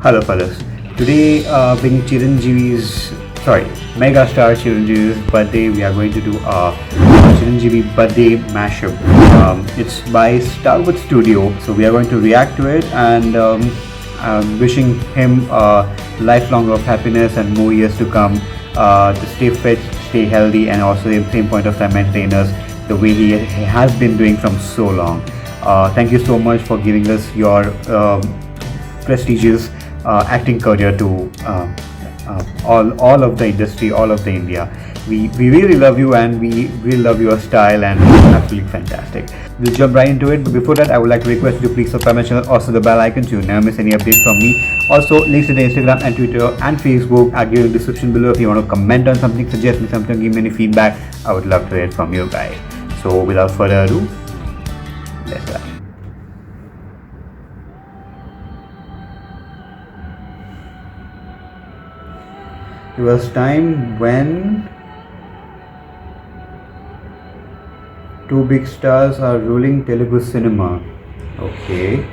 Hello, fellas. Today, being Megastar Chiranjeevi's birthday, we are going to do a Chiranjeevi birthday mashup. It's by Starwood Studio, so we are going to react to it and wishing him lifelong of happiness and more years to come. To stay fit, stay healthy, and also at the same point of time maintain us the way he has been doing from so long. Thank you so much for giving us your prestigious acting career to all of the industry, all of the India. We really love you and we really love your style and it's absolutely fantastic. We'll jump right into it, but before that I would like to request you to please subscribe my channel, also the bell icon to never miss any updates from me. Also links to the Instagram and Twitter and Facebook are given in the description below. If you want to comment on something, suggest me something, give me any feedback, I would love to hear it from you guys. So without further ado, let's start. It was time when two big stars are ruling Telugu cinema. Okay.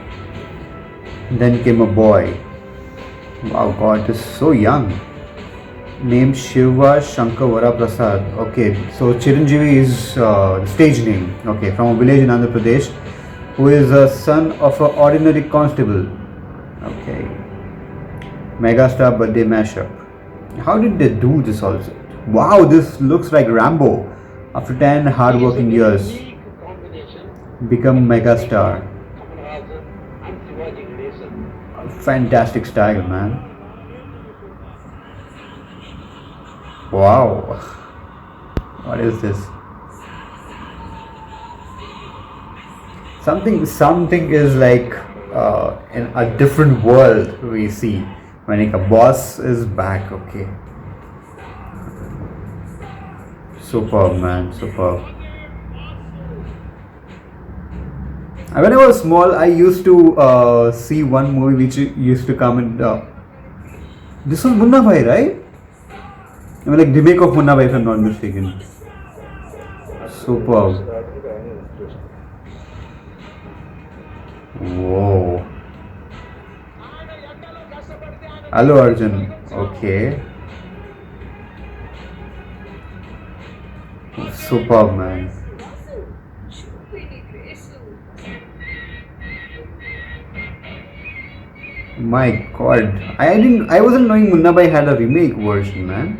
Then came a boy. Wow, God, this is so young. Named Shiva Shankar Varaprasad. Okay, so Chiranjeevi is the stage name. Okay, from a village in Andhra Pradesh, who is a son of an ordinary constable. Okay. Megastar birthday mashup. How did they do this also? Wow, this looks like Rambo. After 10 hard-working years, become megastar. Fantastic style, man. Wow. What is this? Something is like in a different world we see. When a boss is back, okay. Superb, man, superb. When I was small, I used to see one movie which used to come in. This was Munna Bhai, right? I mean, like remake of Munna Bhai, if I'm not mistaken. Superb. Whoa. Allu Arjun, okay. Superb, man. My God, I wasn't knowing Munna Bhai had a remake version, man.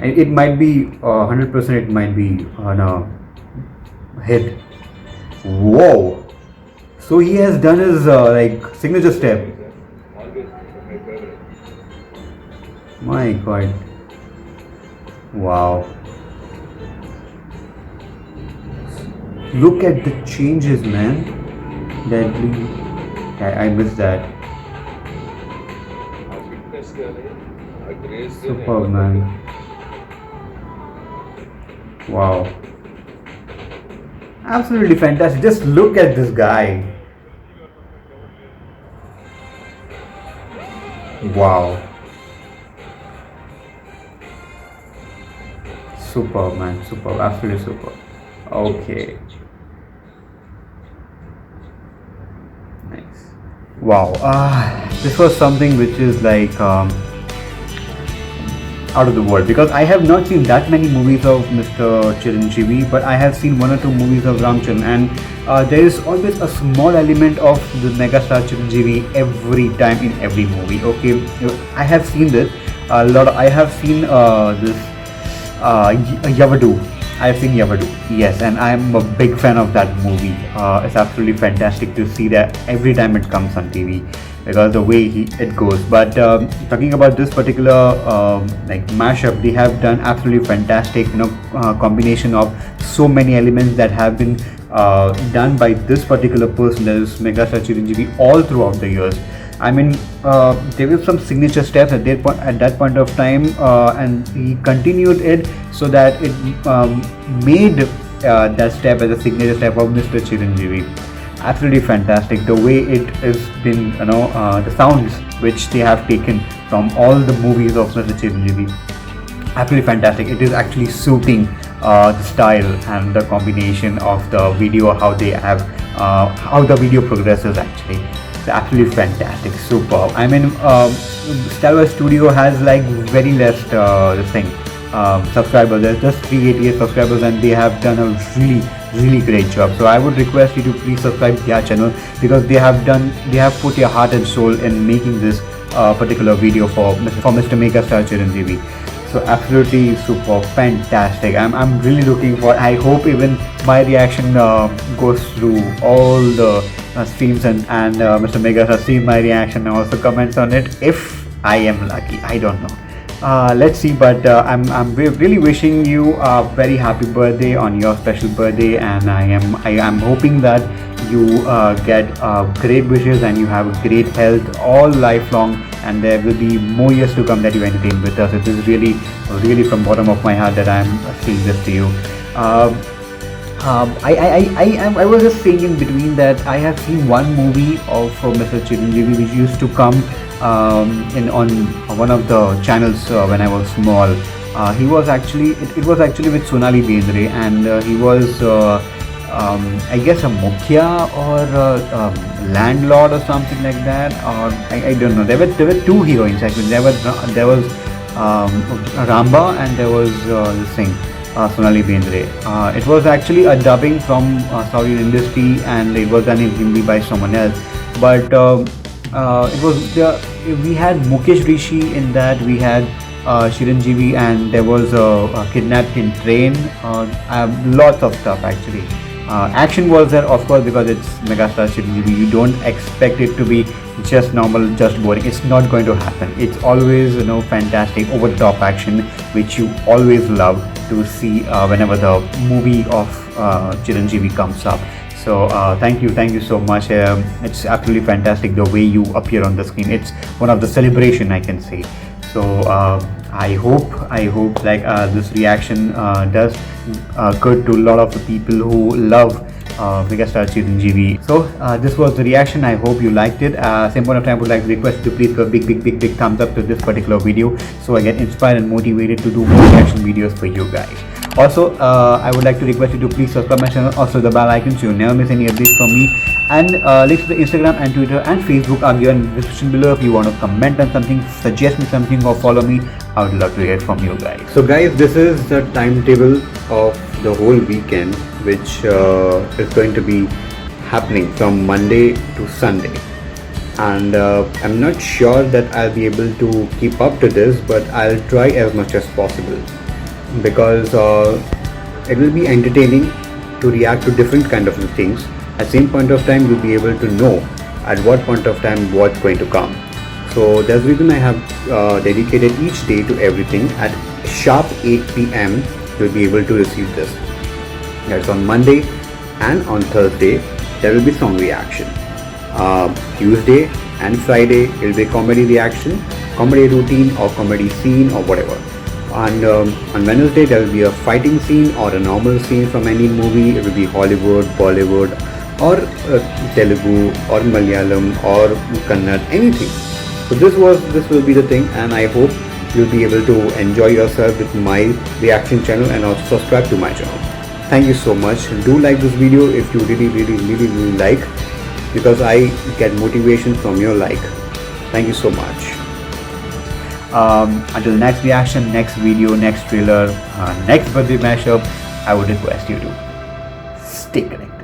And it might be 100%. It might be on a hit. Whoa! So he has done his like signature step. My God. Wow. Look at the changes, man. Deadly. I missed that. Superb, man. Wow. Absolutely fantastic. Just look at this guy. Wow. Superb, man, superb, absolutely superb. Okay. Nice. Wow. This was something which is like out of the world, because I have not seen that many movies of Mr. Chiranjeevi, but I have seen one or two movies of Ramcharan, and there is always a small element of the megastar Chiranjeevi every time in every movie. Okay, I have seen this a lot. I have seen this Yavadu. I've seen Yavadu, yes, and I'm a big fan of that movie. It's absolutely fantastic to see that every time it comes on TV, because the way it goes. But talking about this particular like mashup, they have done absolutely fantastic, combination of so many elements that have been done by this particular person, that is Megastar Chiranjeevi, all throughout the years. I mean, there were some signature steps at that point of time, and he continued it so that it made that step as a signature step of Mr. Chiranjeevi. Absolutely fantastic. The way it has been, the sounds which they have taken from all the movies of Mr. Chiranjeevi. Absolutely fantastic. It is actually suiting the style and the combination of the video, how they have, how the video progresses actually. It's absolutely fantastic, superb. I mean, Star Wars Studio has like very less this thing subscribers. There's just 388 subscribers, and they have done a really great job. So I would request you to please subscribe their channel, because they have put their heart and soul in making this particular video for Mr. Megastar Chiranjeevi. So absolutely super fantastic. I'm really looking for. I hope even my reaction goes through all the streams, and Mr. Megastar sees my reaction and also comments on it if I am lucky. I don't know. Let's see, but I'm really wishing you a very happy birthday on your special birthday, and I am hoping that you get great wishes and you have great health all lifelong, and there will be more years to come that you entertain with us. It is really from bottom of my heart that I'm saying this to you. I was just saying in between that I have seen one movie of Mr. Chiranjeevi which used to come on one of the channels when I was small. He was actually it was actually with Sonali Bendre, and he was I guess a mukhya or a landlord or something like that, or I don't know. There were two heroines actually. There was Ramba, and there was this thing. Sonali Bendre. It was actually a dubbing from Saudi industry, and it was done in Hindi by someone else. But it was we had Mukesh Rishi in that. We had Chiranjeevi, and there was Kidnapped in Train. Lots of stuff actually. Action was there, of course, because it's Megastar Chiranjeevi. You don't expect it to be just normal, just boring. It's not going to happen. It's always, fantastic, over the top action, which you always love to see whenever the movie of Chiranjeevi comes up. So thank you so much. It's absolutely fantastic the way you appear on the screen. It's one of the celebration, I can say. So I hope like this reaction does good to a lot of the people who love Megastar Chiranjeevi. So this was the reaction. I hope you liked it. Same point of time, I would like to request you to please give a big thumbs up to this particular video, so I get inspired and motivated to do more reaction videos for you guys. Also, I would like to request you to please subscribe my channel, also the bell icon, so you never miss any updates from me. And links to the Instagram and Twitter and Facebook are given in the description below. If you want to comment on something, suggest me something, or follow me, I would love to hear from you guys. So guys, this is the timetable of the whole weekend, which is going to be happening from Monday to Sunday. And I'm not sure that I'll be able to keep up to this, but I'll try as much as possible, because it will be entertaining to react to different kind of things. At the same point of time, you'll be able to know at what point of time what's going to come. So that's the reason I have dedicated each day to everything. At sharp 8 p.m. you'll be able to receive this. That's on Monday, and on Thursday there will be song reaction. Tuesday and Friday it will be comedy reaction, comedy routine or comedy scene or whatever. And on Wednesday there will be a fighting scene or a normal scene from any movie. It will be Hollywood, Bollywood, or Telugu or Malayalam or Kannada, anything. So this will be the thing, and I hope you'll be able to enjoy yourself with my reaction channel, and also subscribe to my channel. Thank you so much. Do like this video if you really like, because I get motivation from your like. Thank you so much. Until next reaction, next video, next trailer, next birthday mashup, I would request you to stay connected.